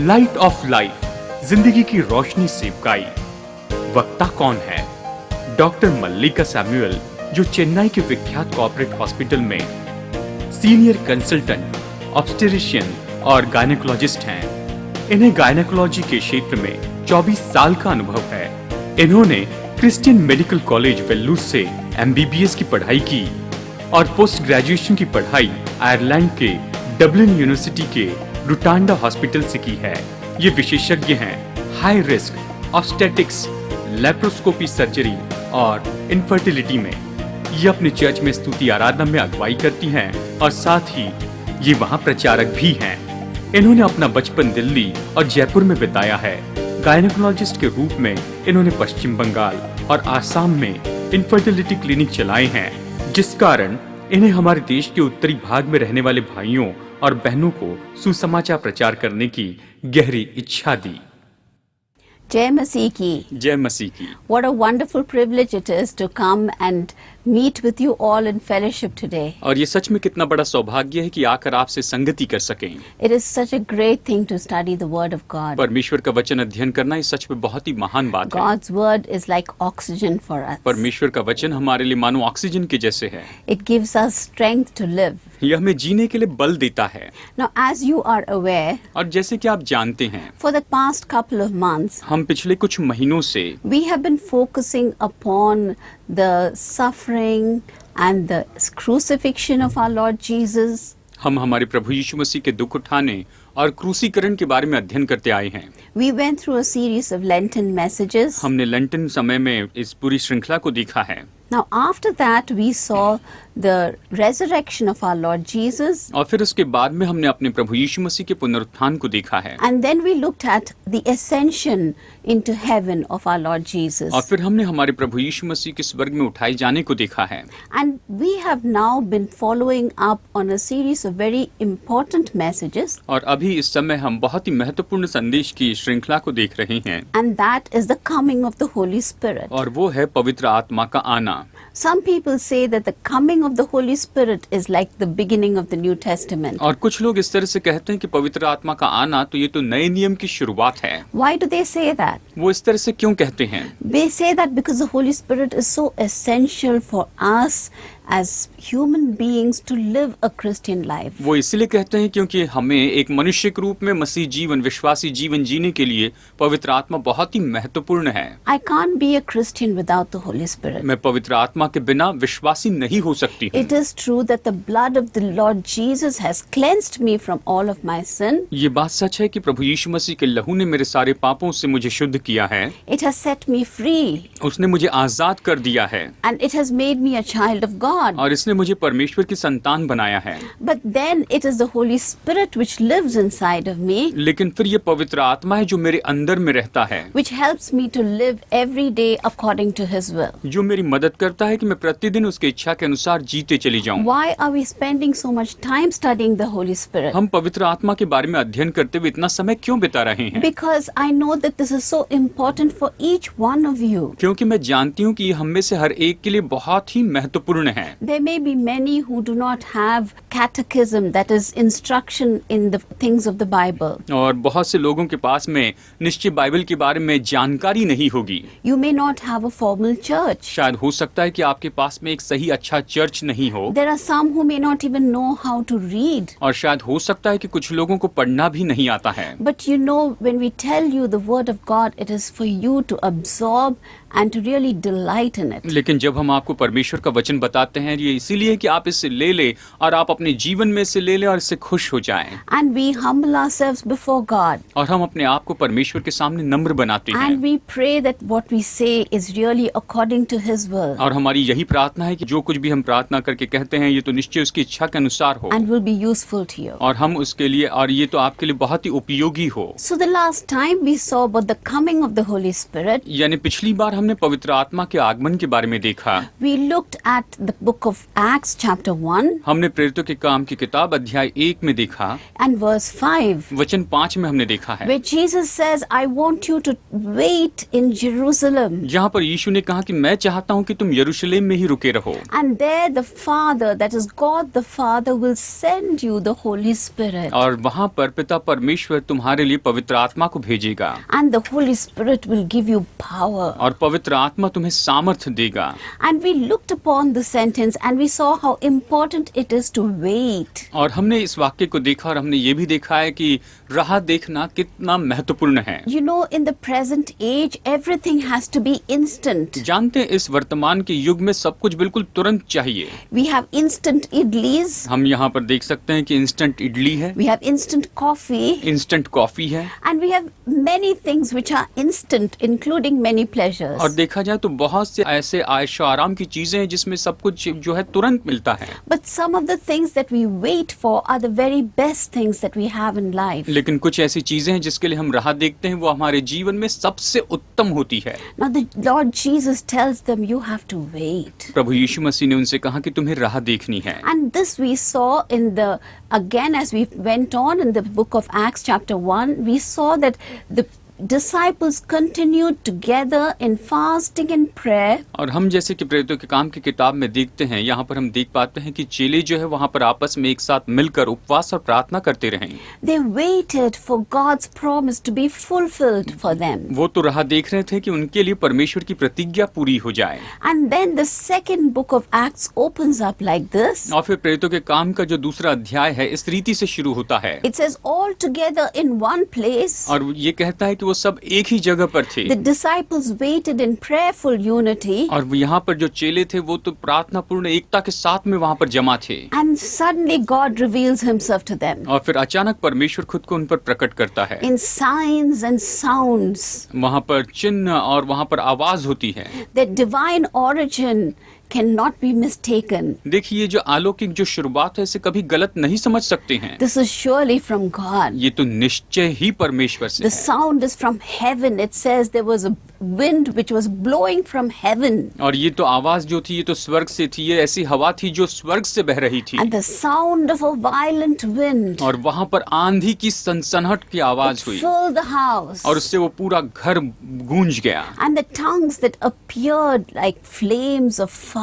Light of life, जिंदगी की रोशनी सिवकाई। वक्ता कौन है? डॉक्टर मल्लिका सैमुअल, जो चेन्नई के विख्यात कॉर्पोरेट हॉस्पिटल में सीनियर कंसल्टेंट, ऑब्स्टेट्रिशियन और गायनेकोलॉजिस्ट हैं। इन्हें गायनेकोलॉजी के क्षेत्र में 24 साल का अनुभव है। इन्होंने क्रिश्चियन मेडिकल कॉलेज वेल्लूर से MBBS की पढ़ाई की और पोस्ट ग्रेजुएशन की पढ़ाई आयरलैंड के डबलिन यूनिवर्सिटी के रुटांडा हॉस्पिटल से की है। ये विशेषज्ञ हैं high risk obstetrics, laparoscopy surgery और इनफर्टिलिटी में। ये अपने चर्च में स्तुति आराधना में अगुवाई करती हैं और साथ ही ये वहाँ प्रचारक भी हैं। इन्होंने अपना बचपन दिल्ली और जयपुर में बिताया है। गायनेकोलॉजिस्ट के रूप में इन्होंने पश्चिम बंगाल और आसाम में इनफर्टिलिटी क्लिनिक चलाए हैं, जिस कारण इन्हें हमारे देश के उत्तरी भाग में रहने वाले भाइयों और बहनों को सुसमाचार प्रचार करने की गहरी इच्छा दी। जय मसीह की। जय मसीह की। What a wonderful privilege it is to come and meet with you all in fellowship today. और ये सच में कितना बड़ा सौभाग्य है कि आकर आपसे संगति कर सकें। It is such a great thing to study the Word of God. परमेश्वर का वचन अध्ययन करना ये सच में बहुत ही महान बात है। God's Word is like oxygen for us. परमेश्वर का वचन हमारे लिए मानो ऑक्सीजन के जैसे है। It gives us strength to live. यह हमें जीने के लिए बल देता है। Now, as you are aware, और जैसे कि आप जानते हैं, for the past couple of months, हम पिछले कुछ महीनों से we have been focusing upon the suffering and the crucifixion of our Lord Jesus. हम हमारे प्रभु यीशु मसीह के दुख उठाने और क्रूसीकरण के बारे में अध्ययन करते आए हैं। We went through a series of Lenten messages. हमने लेंटन समय में इस पूरी श्रृंखला को देखा है। Now, after that, we saw the resurrection of our Lord Jesus. और फिर उसके बाद में हमने अपने प्रभु यीशु मसीह के पुनरुत्थान को देखा है। And then we looked at the ascension into heaven of our Lord Jesus. और फिर हमने हमारे प्रभु यीशु मसीह के स्वर्ग में उठाए जाने को देखा है। And we have now been following up on a series of very important messages. और अभी इस समय हम बहुत ही महत्वपूर्ण संदेश की श्रृंखला को देख रहे हैं। And that is the coming of the Holy Spirit. और वो है पवित्र आत्मा का आना। Some people say that the coming of the Holy Spirit is like the beginning of the New Testament. और कुछ लोग इस तरह से कहते हैं कि पवित्र आत्मा का आना तो ये तो नए नियम की शुरुआत है। Why do they say that? वो इस तरह से क्यों कहते हैं? They say that because the Holy Spirit is so essential for us as human beings to live a Christian life. वो इसलिए कहते हैं क्योंकि हमें एक मनुष्य के रूप में मसीह जीवन, विश्वासी जीवन जीने के लिए पवित्र आत्मा बहुत ही महत्वपूर्ण है। I can't be a Christian without the Holy Spirit. मैं पवित्र आत्मा के बिना विश्वासी नहीं हो सकती हूँ। It is true that the blood of the Lord Jesus has cleansed me from all of my sin. ये बात सच है कि प्रभु यीशु मसीह के लहू ने मेरे सारे पापों से मुझे शुद्ध किया है। It has set me free. उसने मुझे आजाद कर दिया है। And it has made me a child of God. और इसने मुझे परमेश्वर की संतान बनाया है। But then it is the Holy Spirit which lives inside of me, लेकिन फिर ये पवित्र आत्मा है जो मेरे अंदर में रहता है, which helps me to live every day according to His will. जो मेरी मदद करता है कि मैं प्रतिदिन उसकी इच्छा के अनुसार जीते चली जाऊं। Why are we spending so much time studying the Holy Spirit? हम पवित्र आत्मा के बारे में अध्ययन करते हुए इतना समय क्यों बिता रहे हैं? Because I know that this is so important for each one of you. क्योंकि मैं जानती हूँ कि ये हम में से हर एक के लिए बहुत ही महत्वपूर्ण है। There may be many who do not have catechism, that is instruction in the things of the Bible. और बहुत से लोगों के पास में निश्चय बाइबल के बारे में जानकारी नहीं होगी। You may not have a formal church. शायद हो सकता है कि आपके पास में एक सही अच्छा चर्च नहीं हो। There are some who may not even know how to read. और शायद हो सकता है कि कुछ लोगों को पढ़ना भी नहीं आता है। But you know, when we tell you the word of God, it is for you to absorb and to really delight in it. लेकिन जब हम आपको परमेश्वर का वचन बताते हैं, ये इसीलिए कि आप इससे ले ले और आप अपने जीवन में से ले ले और इससे खुश हो जाएं। And we humble ourselves before God. और हम अपने आप को परमेश्वर के सामने नम्र बनाते हैं। And we pray that what we say is really according to His will. और हमारी यही प्रार्थना है कि जो कुछ भी हम प्रार्थना करके कहते हैं ये तो निश्चय उसकी इच्छा के अनुसार हो। And will be useful to you. और हम उसके लिए और ये तो आपके लिए बहुत ही उपयोगी हो। So the last time we saw about the coming of the Holy Spirit, यानी पिछली बार हमने पवित्र आत्मा के आगमन के बारे में देखा। we looked at book of Acts chapter 1 हमने प्रेरितों के काम की किताब अध्याय 1 में देखा, and verse 5, वचन 5 में हमने देखा है, where Jesus says, I want you to wait in Jerusalem. जहाँ पर यीशु ने कहा कि मैं चाहता हूँ कि तुम यरूशलेम में ही रुके रहो। And there the Father, that is God the Father, will send you the Holy Spirit. और वहाँ पर पिता परमेश्वर तुम्हारे लिए पवित्र आत्मा को भेजेगा, And the Holy Spirit will give you power. और पवित्र आत्मा तुम्हें सामर्थ्य देगा। And we looked upon the sentence and we saw how important it is to wait. और हमने इस वाक्य को देखा और हमने ये भी देखा है कि राह देखना कितना महत्वपूर्ण है। You know, in the present age, everything has to be instant. जानते हैं इस वर्तमान के युग में सब कुछ बिल्कुल तुरंत चाहिए। We have instant idlis, हम यहाँ पर देख सकते हैं कि इंस्टेंट इडली है, we have instant coffee, instant coffee है, and we have many things which are instant, including many pleasures. और देखा जाए तो बहुत से ऐसे आयशो आराम की चीजें हैं जिसमें सब कुछ जो है तुरंत मिलता है। But some of the things that we wait for are the very best things that we have in life. लेकिन कुछ ऐसी चीजें हैं जिसके लिए हम राह देखते हैं, वो हमारे जीवन में सबसे उत्तम होती है। Now the Lord Jesus tells them, you have to wait. प्रभु यीशु मसीह ने उनसे कहा कि तुम्हें राह देखनी है। And this we saw in the, again as we went on in the book of Acts chapter 1, we saw that the disciples continued together in fasting and prayer. और हम जैसे कि प्रेरितों के काम की किताब में देखते हैं, यहाँ पर हम देख पाते हैं कि चेले जो है वहाँ पर आपस में एक साथ मिलकर उपवास और प्रार्थना करते रहे। They waited for God's promise to be fulfilled for them. वो तो राह देख रहे थे कि उनके लिए परमेश्वर की प्रतिज्ञा पूरी हो जाए। And then the second book of Acts opens up like this. और फिर प्रेरितों के काम का जो दूसरा अध्याय है इस रीति से शुरू होता है। It says all together in one place. और ये कहता है कि वो सब एक ही जगह पर थे। The disciples waited in prayerful unity. और यहाँ पर जो चेले थे वो तो प्रार्थना पूर्ण एकता के साथ में वहाँ पर जमा थे। And suddenly God reveals himself to them. और फिर अचानक परमेश्वर खुद को उन पर प्रकट करता है। In signs and sounds. वहाँ पर चिन्ह और वहाँ पर आवाज होती है। Their divine origin cannot be mistaken. देखिए जो अलौकिक जो शुरुआत है इसे कभी गलत नहीं समझ सकते हैं। This is surely from God. ये तो निश्चय ही परमेश्वर से The है। sound is from heaven. It says there was a wind which was blowing from heaven. और ये तो आवाज जो थी ये तो स्वर्ग से थी, ये ऐसी हवा थी जो स्वर्ग से बह रही थी। And the sound of a violent wind और वहाँ पर आंधी की सनसनाहट की आवाज हुई filled the house. और उससे वो पूरा घर गूंज गया। And the tongues that appeared like flames of fire,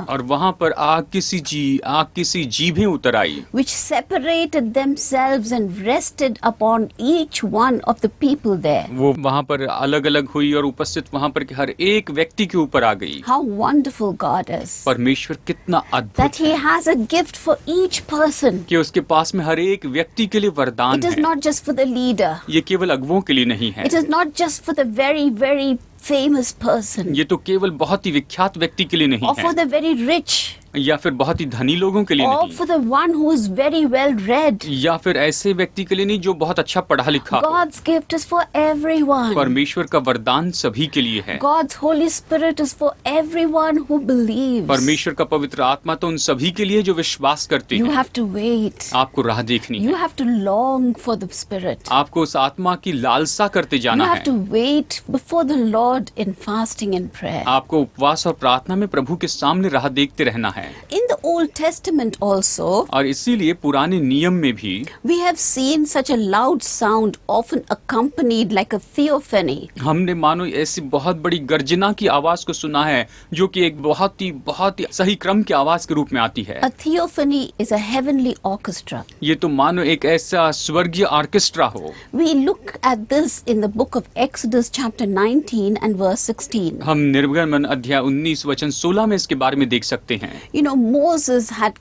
और वहाँ पर आग की सी जीभें उतर आई, which separated themselves and rested upon each one of the people there. वो वहाँ पर अलग अलग हुई और उपस्थित वहाँ पर के हर एक व्यक्ति के ऊपर आ गई। How wonderful God is. परमेश्वर कितना अद्भुत That He has a gift for each person. कि उसके पास में हर एक व्यक्ति के लिए वरदान It is है। not just for the leader. ये केवल अगुवों के लिए नहीं है, It is not just for the very, very famous person ये तो केवल बहुत ही विख्यात व्यक्ति के लिए नहीं or for है, the very rich या फिर बहुत ही धनी लोगों के लिए or नहीं, for the one who is very well read. या फिर ऐसे व्यक्ति के लिए नहीं जो बहुत अच्छा पढ़ा लिखा हो। God's gift is for everyone. परमेश्वर का वरदान सभी के लिए है। God's Holy Spirit is for everyone who believes. परमेश्वर का पवित्र आत्मा तो उन सभी के लिए जो विश्वास करते You हैं। have to wait. आपको राह देखनी You है, have to long for the Spirit. आपको उस आत्मा की लालसा करते You जाना have है। to wait before the Lord in fasting and prayer. आपको उपवास और प्रार्थना में प्रभु के सामने राह देखते रहना है। In the Old Testament also, और इसीलिए पुराने नियम में भी we have seen such a loud sound often accompanied like a theophany. हमने मानो ऐसी बहुत बड़ी गर्जना की आवाज को सुना है जो कि एक बहुत ही सही क्रम की आवाज के रूप में आती है। A theophany is a heavenly orchestra. ये तो मानो एक ऐसा स्वर्गीय ऑर्केस्ट्रा हो। We look at this in the book of Exodus chapter 19 and verse 16. हम निर्गमन अध्याय 19 वचन 16 में इसके बारे में देख सकते हैं। You know, Moses had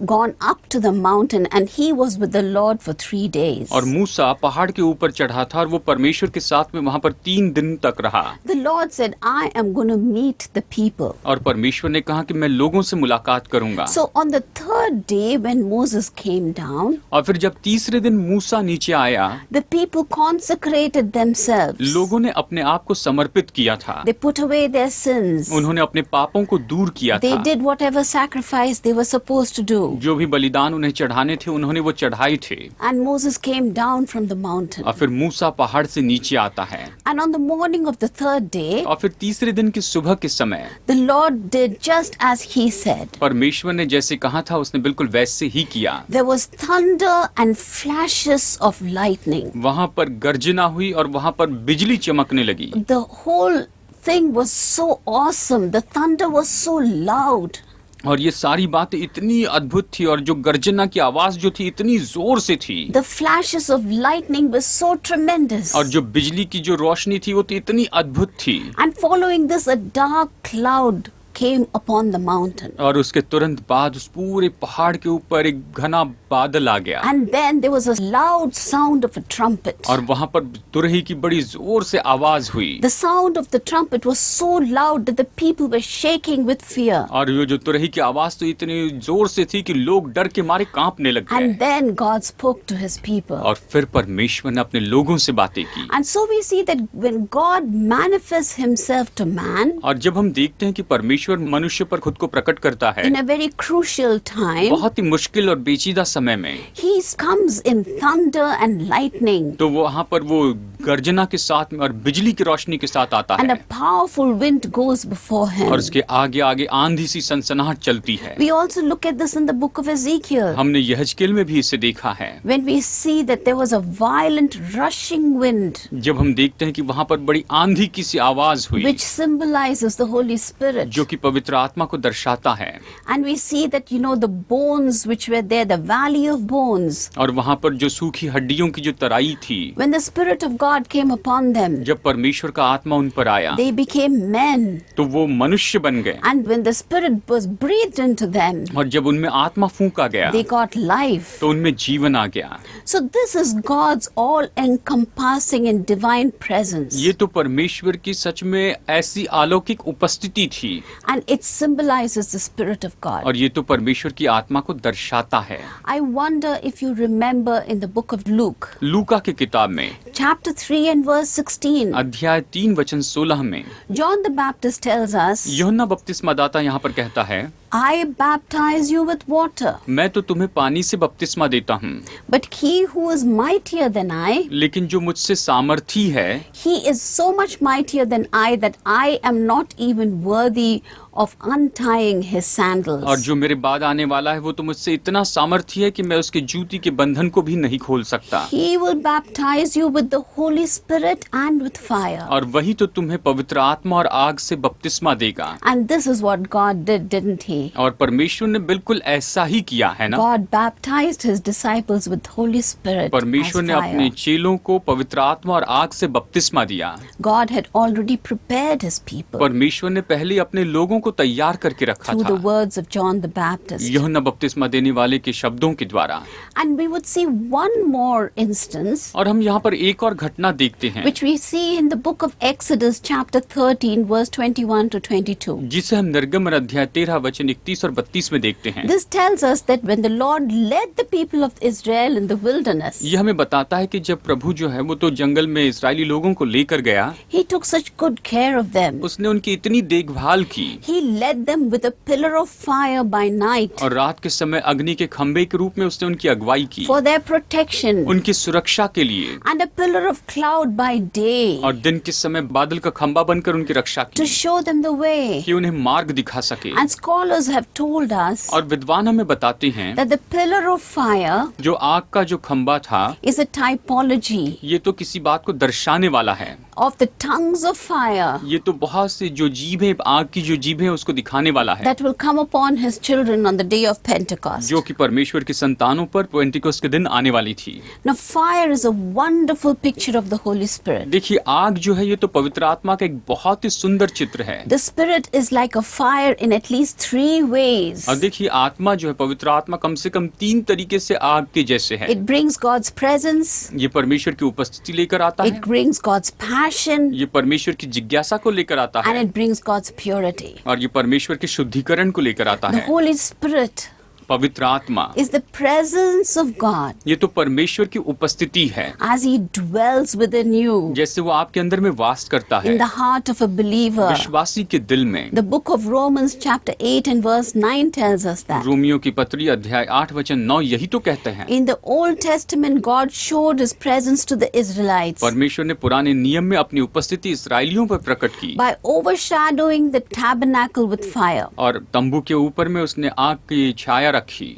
gone up to the mountain and he was with the Lord for 3 days. और मूसा पहाड़ के ऊपर चढ़ा था और वो परमेश्वर के साथ में वहाँ पर 3 दिन तक रहा। The Lord said, I am going to meet the people. और परमेश्वर ने कहा कि मैं लोगों से मुलाकात करूंगा। So on the third third day, when Moses came down, और फिर जब तीसरे दिन मूसा नीचे आया, the people consecrated themselves. लोगों ने अपने आप को समर्पित किया था, They put away their sins. उन्होंने अपने पापों को दूर किया They था, did whatever sacrifice they were supposed to do. जो भी बलिदान उन्हें चढ़ाने थे उन्होंने वो चढ़ाए थे। And Moses came down from the mountain. और फिर मूसा पहाड़ से नीचे आता है, And on the morning of the third day, और फिर तीसरे दिन की सुबह के समय the Lord did just as he said. परमेश्वर ने जैसे कहा था उसने बिल्कुल वैसे ही किया। There was thunder and flashes of lightning. वहां पर गर्जना हुई और वहां पर बिजली चमकने लगी। The whole thing was so awesome. The thunder was so loud. और ये सारी बातें इतनी अद्भुत थी और जो गर्जना की आवाज जो थी इतनी जोर से थी, The flashes of lightning were so tremendous. और जो बिजली की जो रोशनी थी वो तो इतनी अद्भुत थी। And following this, a dark cloud came upon the mountain. और उसके तुरंत बाद उस पूरे पहाड़ के ऊपर एक घना बादल आ गया, And then there was a loud sound of a trumpet. और वहां पर तुरही की बड़ी जोर से आवाज हुई। The sound of the trumpet was so loud that the people were shaking with fear. और ये जो तुरही की आवाज तो इतनी जोर से थी कि लोग डर के मारे कांपने लग And गए। then God spoke to his people. और फिर परमेश्वर ने अपने लोगों से बातें की। And so we see that when God manifests himself to man और जब हम देखते हैं कि परमेश्वर मनुष्य पर खुद को प्रकट करता है in a very crucial time, बहुत ही मुश्किल और पेचीदा समय में, he comes in thunder and lightning तो वहाँ पर वो गर्जना के साथ में और बिजली की रोशनी के साथ आता and है, a powerful wind goes before और him. उसके आगे आगे आंधी सी सनसनाहट चलती है। We also look at this in the book of Ezekiel, हमने यहेजकेल में भी इसे देखा है, when we see that there was a violent rushing wind जब हम देखते हैं कि वहाँ पर बड़ी आंधी की सी आवाज हुई which symbolizes the Holy Spirit. जो कि पवित्र आत्मा को दर्शाता है। And we see that, the bones which were there, the valley of bones, और वहाँ पर जो सूखी हड्डियों की जो तराई थी, when the Spirit of God came upon them, जब परमेश्वर का आत्मा उन पर आया they became men. तो वो मनुष्य बन गए, And when the Spirit was breathed into them, और जब उनमें आत्मा फूंका गया they got life. तो उनमें जीवन आ गया। So this is God's all-encompassing and divine presence. ये तो परमेश्वर की सच में ऐसी अलौकिक उपस्थिति थी, And it symbolizes the Spirit of God. और ये तो परमेश्वर की आत्मा को दर्शाता है। I wonder if you remember in the book of Luke, लूका की किताब में chapter 3 and verse 16, अध्याय 3 वचन 16 में John the Baptist tells us, यूहन्ना बपतिस्मादाता यहाँ पर कहता है, I baptize you with water, मैं तो तुम्हें पानी से बपतिस्मा देता हूँ, but he who is mightier than I, लेकिन जो मुझसे सामर्थी है he is so much mightier than I that I am not even worthy of untying his sandals. और जो मेरे बाद आने वाला है वो तो मुझसे इतना सामर्थी है कि मैं उसके जूती के बंधन को भी नहीं खोल सकता। He will baptize you with the Holy Spirit and with fire. और वही तो तुम्हें पवित्र आत्मा और आग से बपतिस्मा देगा। And this is what God did, didn't he? और परमेश्वर ने बिल्कुल ऐसा ही किया है ना। God baptized his disciples with Holy Spirit as परमेश्वर ने अपने fire. चेलों को पवित्र आत्मा और आग से बपतिस्मा दिया। God had already prepared his people परमेश्वर ने पहले अपने लोगों को तैयार करके रखा through the था, words of John the Baptist. यूहन्ना बपतिस्मा देने वाले के शब्दों के द्वारा। And we would see one more instance और हम यहाँ पर एक और घटना देखते हैं which we see in the book of Exodus chapter 13 verse 21 to 22. जिसे हम निर्गमन अध्याय 13 वचन 31 और 32 में देखते हैं। This tells us that when the Lord led the people of Israel in the wilderness, ये हमें बताता है कि जब प्रभु जो है वो तो जंगल में इस्राएली लोगों को लेकर गया, he took such good care of them. उसने उनकी इतनी देखभाल की, He led them with a pillar of fire by night और रात के समय अग्नि के खंबे के रूप में उसने उनकी अगुवाई की, for their protection, उनकी सुरक्षा के लिए, and a pillar of cloud by day और दिन के समय बादल का खंबा बनकर उनकी रक्षा to की show them the way. कि उन्हें मार्ग दिखा सके। And scholars have told us और विद्वान हमें बताते हैं that the pillar of fire जो आग का जो खंबा था is a typology ये तो किसी बात को दर्शाने वाला है, of the tongues of fire ये तो बहुत से जो जीभें आग की जो जीभें उसको दिखाने वाला है, that will come upon his children on the day of Pentecost. जो कि परमेश्वर की संतानों पर पेंटिकोस्त के दिन आने वाली थी। Now fire is a wonderful picture of the Holy Spirit. देखिए आग जो है ये तो पवित्र आत्मा का एक बहुत ही सुंदर चित्र है। The Spirit is like a fire in at least 3 ways. और देखिए आत्मा जो है पवित्र आत्मा कम से कम 3 तरीके से आग के जैसे है। It brings God's presence, ये परमेश्वर की उपस्थिति लेकर आता it है, brings God's passion, ये परमेश्वर की जिज्ञासा को लेकर आता and है, it brings God's purity. और ये परमेश्वर के शुद्धिकरण को लेकर आता The है। Holy Spirit पवित्र आत्मा is the presence of God ये तो परमेश्वर की उपस्थिति है, as He dwells within you जैसे वो आपके अंदर में वास करता है, in the heart of a believer. विश्वासी के दिल में। The book of Romans chapter 8 and verse 9 tells us that. Romeo की पत्री अध्याय 8 वचन 9 यही तो कहते हैं। In the Old Testament, God showed His presence to the Israelites परमेश्वर ने पुराने नियम में अपनी उपस्थिति इसराइलियों पर प्रकट की by overshadowing the tabernacle with fire. और तंबू के ऊपर में उसने आग की छाया रखी।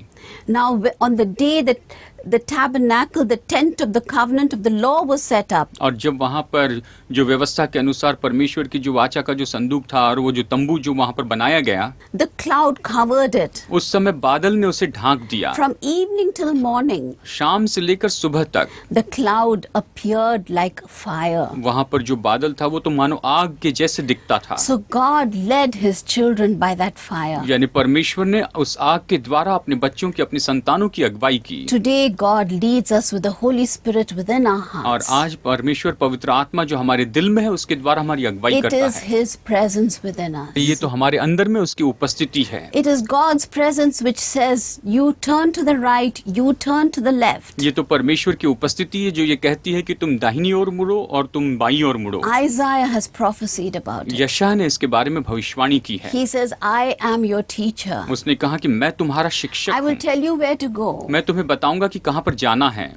Now, on the day that the tabernacle, the tent of the covenant of the law was set up, और जब वहाँ पर जो व्यवस्था के अनुसार परमेश्वर की जो वाचा का जो संदूक था और वो जो तंबू जो वहाँ पर बनाया गया, the cloud covered it. उस समय बादल ने उसे ढांक दिया। From evening till morning, शाम से लेकर सुबह तक the cloud appeared like fire. वहाँ पर जो बादल था वो तो मानो आग के जैसे दिखता था। So God led His children by that fire. यानी परमेश्वर ने उस आग के द्वारा अपने बच्चों की, अपनी संतानों की अगुवाई की। Today God leads us with the Holy Spirit within our और hearts. आज परमेश्वर पवित्र आत्मा जो हमारे दिल में है उसके द्वारा हमारी अगुवाई It करता is है। His presence within us. ये तो हमारे अंदर में उसकी उपस्थिति है। It is God's presence which says, you turn to the right, you turn to the left. ये तो परमेश्वर की उपस्थिति है जो ये कहती है कि तुम दाहिनी ओर मुड़ो और तुम बाईं ओर मुड़ो। Isaiah has prophesied about it. यशायाह ने इसके बारे में भविष्यवाणी की है। He says, I am your teacher. उसने कहा कि मैं तुम्हारा शिक्षक I will हूँ, tell you where to go. मैं तुम्हें बताऊंगा कि कहाँ पर जाना है।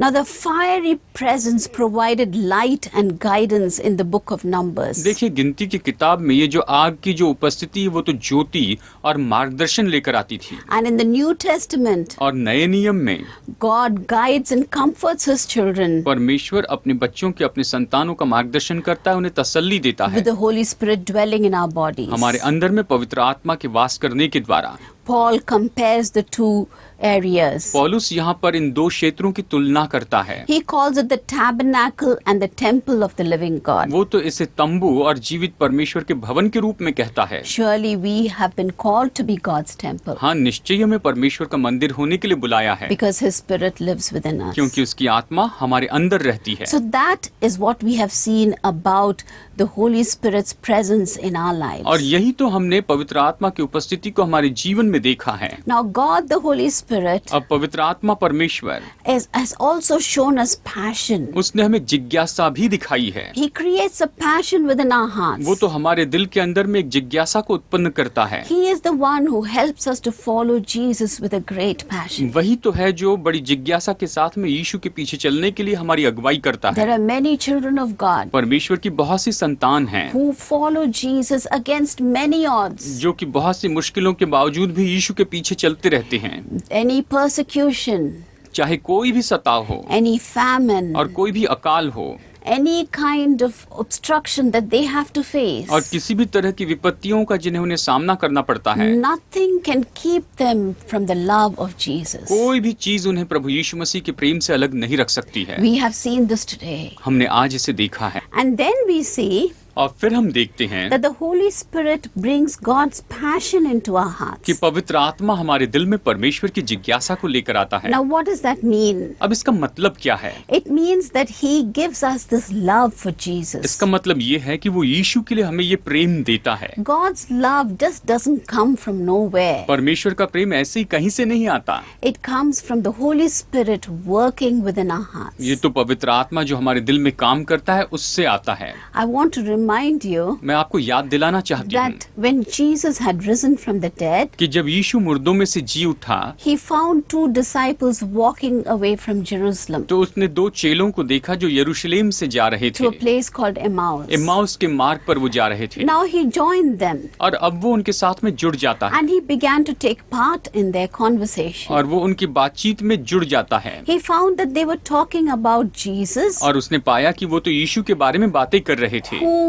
Now the fiery presence provided light and guidance in the book of Numbers. देखिए गिनती की किताब में ये जो आग की जो उपस्थिति है वो तो ज्योति और मार्गदर्शन लेकर आती थी। And in the New Testament, और नए नियम में God guides and comforts His children परमेश्वर अपने बच्चों के, अपने संतानों का मार्गदर्शन करता है, उन्हें तसल्ली देता है with the Holy Spirit dwelling in our bodies. हमारे अंदर में पवित्र आत्मा के वास करने के द्वारा। Paul compares the two areas. पौलुस यहाँ पर इन दो क्षेत्रों की तुलना करता है। He calls it the tabernacle and the temple of the living God. वो तो इसे तंबू और जीवित परमेश्वर के भवन के रूप में कहता है। Surely we have been called to be God's temple हाँ, निश्चय हमें परमेश्वर का मंदिर होने के लिए बुलाया है, because His Spirit lives within us. क्योंकि उसकी आत्मा हमारे अंदर रहती है। So that is what we have seen about the Holy Spirit's presence in our lives. और यही तो हमने पवित्र आत्मा की उपस्थिति को हमारे जीवन में देखा है। Now God the Holy Spirit अब पवित्र आत्मा परमेश्वर has also shown us passion. उसने हमें जिज्ञासा भी दिखाई है। He creates a passion within our hearts. वो तो हमारे दिल के अंदर में एक जिज्ञासा को उत्पन्न करता है। He is the one who helps us to follow Jesus with a great passion. वही तो है जो बड़ी जिज्ञासा के साथ में यीशु के पीछे चलने के लिए हमारी अगुवाई करता There है। are many children of God परमेश्वर की बहुत सी संतान हैं who follow Jesus against many odds. जो कि बहुत सी मुश्किलों के बावजूद भी यीशु के पीछे चलते रहते हैं। Any persecution, चाहे कोई भी सताव हो any famine, और कोई भी अकाल हो any kind of obstruction that they have to face, और किसी भी तरह की विपत्तियों का जिन्हें उन्हें सामना करना पड़ता है, nothing can keep them from the love of Jesus. कोई भी चीज उन्हें प्रभु यीशु मसीह के प्रेम से अलग नहीं रख सकती है। We have seen this today. हमने आज इसे देखा है And then we see और फिर हम देखते हैं that the Holy Spirit brings God's passion into our hearts. कि पवित्र आत्मा हमारे दिल में परमेश्वर की जिज्ञासा को लेकर आता है। Now what does that mean? अब इसका मतलब क्या है? It means that He gives us this love for Jesus. इसका मतलब ये है कि वो यीशु के लिए हमें ये प्रेम देता है। God's love just doesn't come from nowhere. परमेश्वर का प्रेम ऐसे ही कहीं से नहीं आता। It comes from the Holy Spirit working within our hearts. ये तो पवित्र आत्मा जो हमारे दिल में काम करता है उससे आता है। I want to remind you मैं आपको याद दिलाना चाहती हूँ that when Jesus had risen from the dead, कि जब यीशु मुर्दों में से जी उठा He found two disciples walking away from Jerusalem तो उसने दो चेलों को देखा जो यरूशलेम से जा रहे to a थे। place called Emmaus. इम्माउस के मार्ग पर वो जा रहे थे Now He joined them और अब वो उनके साथ में जुड़ जाता है and He began to take part in their conversation. और वो उनकी बातचीत में जुड़ जाता है He found that they were talking about Jesus, और उसने पाया कि वो तो यीशु के बारे में बातें कर रहे थे who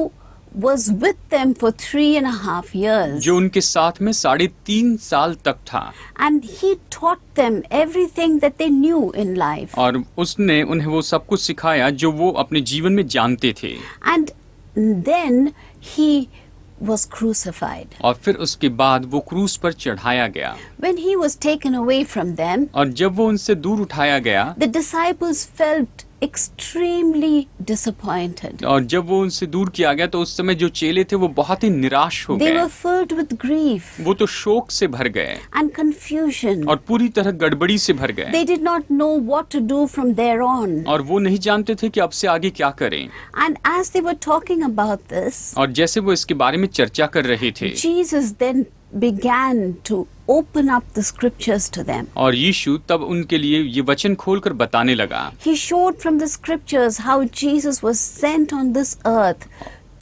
was with them for 3.5 years. जो उनके साथ में 3.5 साल तक था And He taught them everything that they knew in life. और उसने उन्हें वो सब कुछ सिखाया जो वो अपने जीवन में जानते थे। And then He was crucified. और फिर उसके बाद वो क्रूस पर चढ़ाया गया When He was taken away from them, और जब वो उनसे दूर उठाया गया the disciples felt extremely disappointed. और जब वो उनसे दूर किया गया तो उस समय जो चेले थे वो बहुत ही निराश हो They गए। were filled with grief वो तो शोक से भर गए and confusion. और पूरी तरह गड़बड़ी से भर गए They did not know what to do from there on. और वो नहीं जानते थे कि अब से आगे क्या करें। And as they were talking about this, और जैसे वो इसके बारे में चर्चा कर रहे थे Jesus then began to open up the scriptures to them. और यीशु तब उनके लिए ये वचन खोलकर बताने लगा। He showed from the scriptures how Jesus was sent on this earth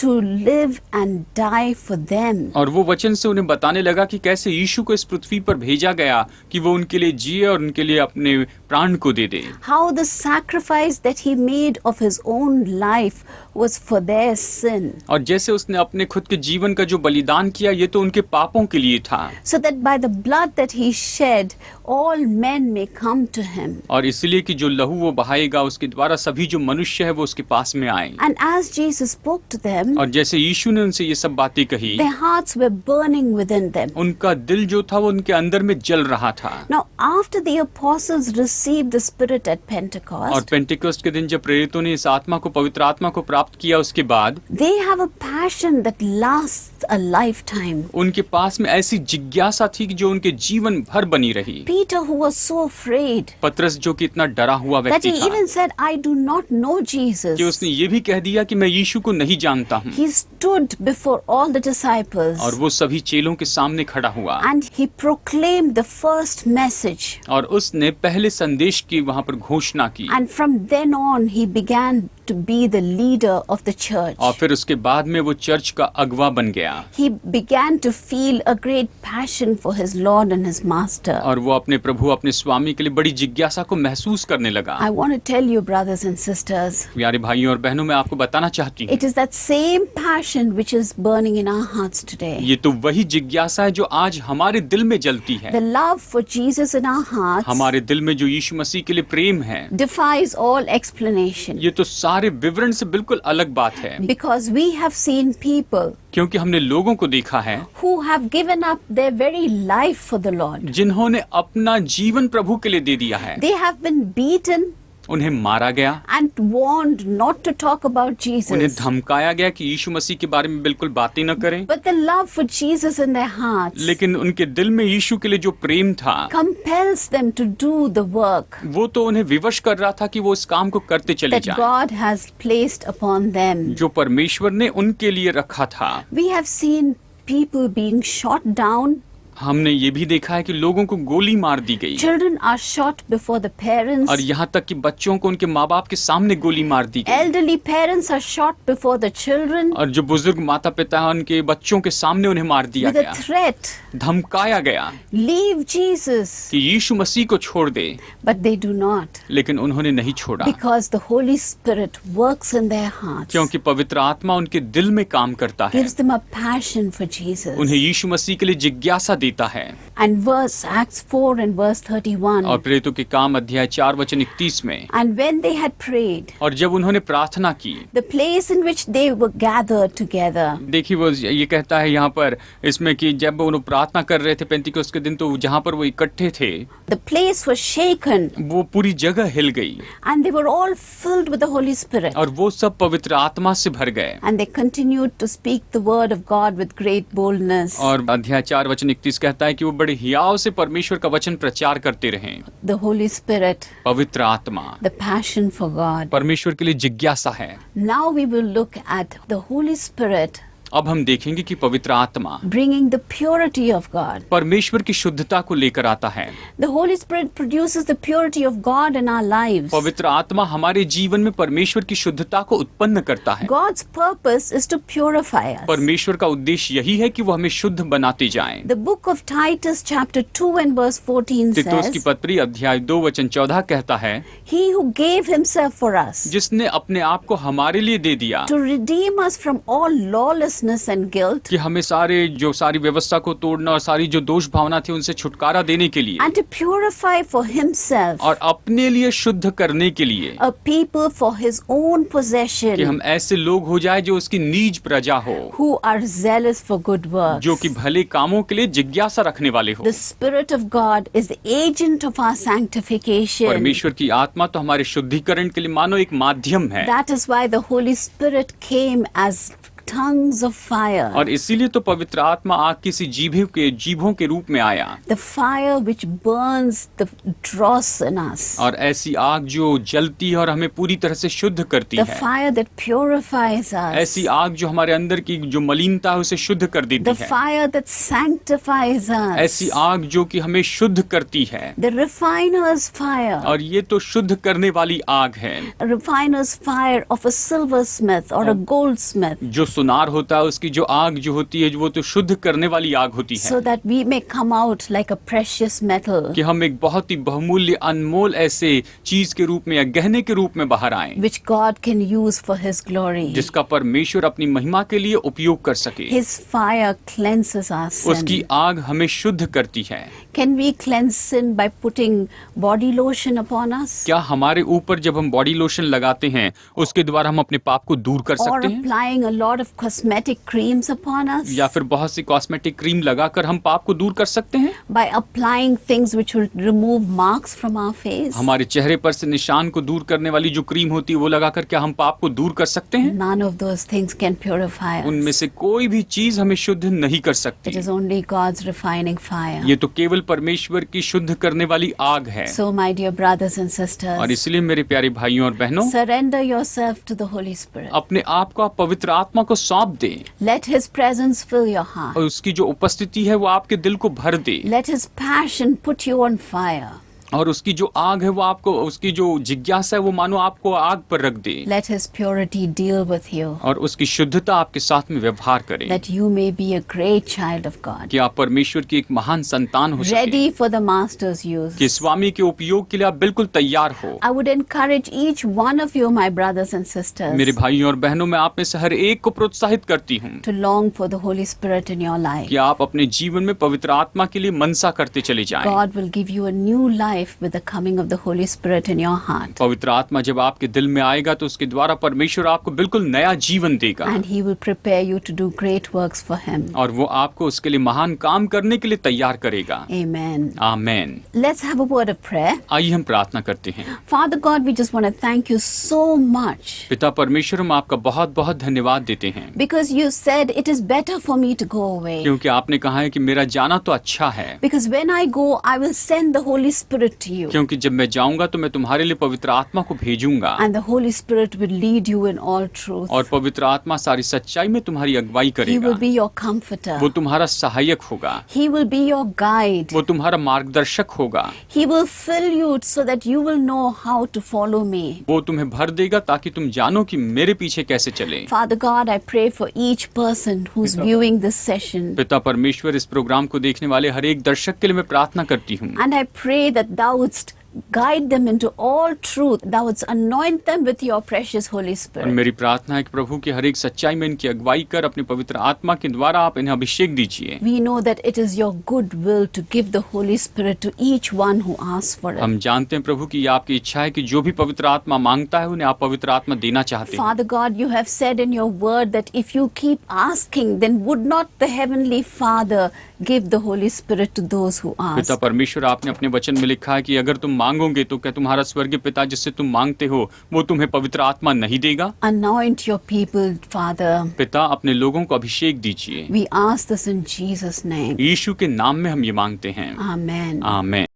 to live and die for them. और वो वचन से उन्हें बताने लगा कि कैसे यीशु को इस पृथ्वी पर भेजा गया कि वो उनके लिए जिए और उनके लिए अपने प्राण को दे दे। How the sacrifice that he made of his own life was for their sin. और जैसे उसने अपने खुद के जीवन का जो बलिदान किया ये तो उनके पापों के लिए था। So that by the blood that he shed, all men may come to him. और इसलिए कि जो लहू वो बहाएगा उसके द्वारा सभी जो मनुष्य है वो उसके पास में आए। And as Jesus spoke to them, और जैसे यीशु ने उनसे ये सब बातें कही their hearts were burning within them. उनका दिल जो था वो उनके अंदर में जल रहा था। Now, after the apostles received the Spirit at और Pentecost, पेंटिकोस्ट के दिन जब प्रेरितों ने इस आत्मा को पवित्र आत्मा को प्राप्त किया उसके बाद they have a passion that lasts a lifetime. उनके पास में ऐसी जिज्ञासा थी कि जो उनके जीवन भर बनी रही। Peter, who was so afraid पतरस जो कि इतना डरा हुआ that व्यक्ति he था even said, I do not know कि Jesus. उसने ये भी कह दिया कि मैं यीशु को नहीं जानता हूँ। He stood before all the disciples और वो सभी चेलों के सामने खड़ा हुआ and he proclaimed the first message. और उसने पहले संदेश की वहाँ पर घोषणा की। And from then on, he began to be the leader of the church. और फिर उसके बाद में वो चर्च का अगवा बन गया। He began to feel a great passion for his Lord and his Master. और वो अपने प्रभु अपने स्वामी के लिए बड़ी जिज्ञासा को महसूस करने लगा। I want to tell you, brothers and sisters, प्यारे भाइयों और बहनों मैं आपको बताना चाहती हूँ it is that same passion which is burning in our hearts today. ये तो वही जिज्ञासा है जो आज हमारे दिल में जलती है। The love for Jesus in our hearts हमारे दिल में जो यीशु मसीह के लिए प्रेम है defies all explanation, ये तो सारे विवरण से बिल्कुल अलग बात है। because we have seen people क्योंकि हमने लोगों को देखा है who have given up their very life for the Lord. जिन्होंने अपना जीवन प्रभु के लिए दे दिया है। They have been beaten उन्हें मारा गया, and warned not to talk about उन्हें Jesus. धमकाया गया कि यीशु मसीह के बारे में बिल्कुल बातें न करें, But the love for Jesus in their hearts लेकिन उनके दिल में यीशु के लिए जो प्रेम था compels them to do the work वो तो उन्हें विवश कर रहा था कि वो इस काम को करते चले that जाएं, God has placed upon them. जो परमेश्वर ने उनके लिए रखा था। We have seen people being shot down. हमने ये भी देखा है कि लोगों को गोली मार दी गई Children are shot before the parents. और यहाँ तक कि बच्चों को उनके माँ बाप के सामने गोली मार दी गई Elderly parents are shot before the children और जो बुजुर्ग माता पिता हैं उनके बच्चों के सामने उन्हें मार दिया with a गया, threat, धमकाया गया leave Jesus. कि यीशु मसीह को छोड़ दे, But they do not, लेकिन उन्होंने नहीं छोड़ा because the Holy Spirit works in their hearts, क्योंकि पवित्र आत्मा उनके दिल में काम करता है, gives them a passion for Jesus. उन्हें यीशु मसीह के लिए जिज्ञासा देता है। And verse Acts 4 and verse 31. और प्रेरितों के काम अध्याय 4 वचन 31 में, And when they had prayed, और जब उन्होंने प्रार्थना की, the place in which they were gathered together, देखिए वो ये कहता है यहाँ पर इसमें कि जब वो लोग प्रार्थना कर रहे थे पेंतिकोस्त के दिन तो जहाँ पर वो इकट्ठे थे the place was shaken वो पूरी जगह हिल गई and they were all filled with the Holy Spirit. और वो सब पवित्र आत्मा से भर गए And they continued to speak the word of God with great boldness. और अध्याय 4 वचन 31 कहता है कि वो बड़े हियाव से परमेश्वर का वचन प्रचार करते रहे। The Holy Spirit, पवित्र आत्मा the passion for God. परमेश्वर के लिए जिज्ञासा है। Now we will look at the Holy Spirit अब हम देखेंगे कि पवित्र आत्मा bringing the purity of God. परमेश्वर की शुद्धता को लेकर आता है। The Holy Spirit produces the purity of God in our lives. पवित्र आत्मा हमारे जीवन में परमेश्वर की शुद्धता को उत्पन्न करता है। God's purpose is to purify us. परमेश्वर का उद्देश्य यही है कि वो हमें शुद्ध बनाते जाएं। The book of Titus chapter 2 and verse 14 तीतुस की says, पत्री अध्याय 2 वचन 14 कहता है, He who gave himself for us जिसने अपने आप को हमारे लिए दे दिया to redeem us from all lawlessness lawlessness and guilt, कि हमें सारी व्यवस्था को तोड़ना और सारी जो दोष भावना थी उनसे छुटकारा देने के लिए, and to purify for himself और अपने लिए शुद्ध करने के लिए, a people for his own कि possession हम ऐसे लोग हो जाए जो उसकी नीज प्रजा हो, who are zealous for good works. जो कि भले कामों के लिए जिज्ञासा रखने वाले हो। The Spirit of God is the agent of our sanctification. परमेश्वर की आत्मा तो हमारे शुद्धिकरण के लिए मानो एक माध्यम है, That is why the Holy Spirit came as tongues of fire. और इसीलिए तो पवित्र आत्मा आग किसी जीभों के रूप में आया, The fire which burns the dross in us. और ऐसी आग जो जलती है और हमें पूरी तरह से शुद्ध करती The है, fire that purifies us. ऐसी आग जो हमारे अंदर की जो मलिनता है उसे शुद्ध कर देती The है, fire that sanctifies us. ऐसी आग जो कि हमें शुद्ध करती है, The refiner's fire. और ये तो शुद्ध करने वाली आग है। A refiner's fire of a silversmith or a goldsmith. जो सुनार होता है उसकी जो आग जो होती है वो तो शुद्ध करने वाली आग होती है, So that we may come out like a precious metal, कि हम एक बहुत ही बहुमूल्य अनमोल ऐसे चीज के रूप में या गहने के रूप में बाहर आए, which God can use for His glory. जिसका परमेश्वर अपनी महिमा के लिए उपयोग कर सके। His fire cleanses our उसकी sin. आग हमें शुद्ध करती है। Can we cleanse sin by putting body lotion upon us? क्या हमारे ऊपर जब हम बॉडी लोशन लगाते हैं उसके द्वारा हम अपने पाप को दूर कर Or सकते हैं, applying a lot of cosmetic creams upon us? या फिर बहुत सी कॉस्मेटिक क्रीम लगाकर हम पाप को दूर कर सकते हैं? By applying things which will remove marks from our face? हमारे चेहरे पर से निशान को दूर करने वाली जो क्रीम होती है वो लगाकर क्या हम पाप को दूर कर सकते हैं? None of those things can purify उनमें us. से कोई भी चीज हमें शुद्ध नहीं कर सकती। It is only God's refining fire. ये तो केवल परमेश्वर की शुद्ध करने वाली आग है। So, my dear brothers and और sisters, इसलिए मेरे प्यारे भाइयों और बहनों, surrender yourself to the Holy Spirit. अपने आप को आप पवित्र आत्मा को सौंप दें, Let His presence fill your heart. और उसकी जो उपस्थिति है वो आपके दिल को भर दे, Let His passion put you on fire. और उसकी जो आग है वो आपको, उसकी जो जिज्ञासा है वो मानो आपको आग पर रख दे, Let His purity deal with you, और उसकी शुद्धता आपके साथ में व्यवहार करे, that you may be a great child of God, कि आप परमेश्वर की एक महान संतान हो सके, ready for the Master's use. कि स्वामी के उपयोग के लिए आप बिल्कुल तैयार हो। I would encourage each one of you, my brothers and मेरे sisters, भाइयों और बहनों, मैं आप में से हर एक को प्रोत्साहित करती हूँ to long for the Holy Spirit in your life. कि आप अपने जीवन में पवित्र आत्मा के लिए मनसा करते चले जाएं। God will give you a new life with the coming of the Holy Spirit in your heart. पवित्र आत्मा जब आपके दिल में आएगा तो उसके द्वारा परमेश्वर आपको बिल्कुल नया जीवन देगा, And He will prepare you to do great works for Him. और वो आपको उसके लिए महान काम करने के लिए तैयार करेगा। Amen. Amen. Let's have a word of prayer. आइए हम प्रार्थना करते हैं। Father God, we just want to thank you so much पिता परमेश्वर, हम आपका बहुत बहुत धन्यवाद देते हैं, because you said it is better for me to go away. क्योंकि आपने कहा है कि मेरा जाना तो अच्छा है, Because when I go, I will send the Holy Spirit to you. क्योंकि जब मैं जाऊंगा तो मैं तुम्हारे लिए पवित्र आत्मा को भेजूंगा, And the Holy Spirit will lead you in all truth. और पवित्र आत्मा सारी सच्चाई में तुम्हारी अगुवाई He करेगा। will be your comforter. वो तुम्हारा सहायक होगा, He will be your guide. वो तुम्हारा मार्गदर्शक होगा, He will fill you so that you will know how to follow me. वो तुम्हें भर देगा ताकि तुम जानो कि मेरे पीछे कैसे चले। Father God, I pray for each person who's viewing this session. पिता परमेश्वर, इस प्रोग्राम को देखने वाले हर एक दर्शक के लिए मैं प्रार्थना करती हूँ, And I pray that thou wouldst guide them into all truth. Thou wouldst anoint them with your precious Holy और Spirit. मेरी प्रार्थना है कि प्रभु की हर एक सच्चाई में इनकी अगुवाई कर अपने पवित्र आत्मा के द्वारा आप इन्हें अभिषेक दीजिए। We know that it is your good will to give the Holy Spirit to each one who asks for it. हम जानते हैं प्रभु कि ये आपकी इच्छा है कि जो भी पवित्र आत्मा मांगता है उन्हें आप पवित्र आत्मा देना चाहते हैं। Father God, you have said in your word that if you keep asking, then would not the Heavenly Father give the Holy Spirit to those who पिता ask? परमेश्वर, आपने अपने वचन में लिखा है कि अगर तुम मांगोगे तो क्या तुम्हारा स्वर्गीय पिता जिससे तुम मांगते हो वो तुम्हें पवित्र आत्मा नहीं देगा? Anoint your people, Father. पिता, अपने लोगों को अभिषेक दीजिए। We ask this in Jesus' name. यीशु के नाम में हम ये मांगते हैं, Amen. आमेन।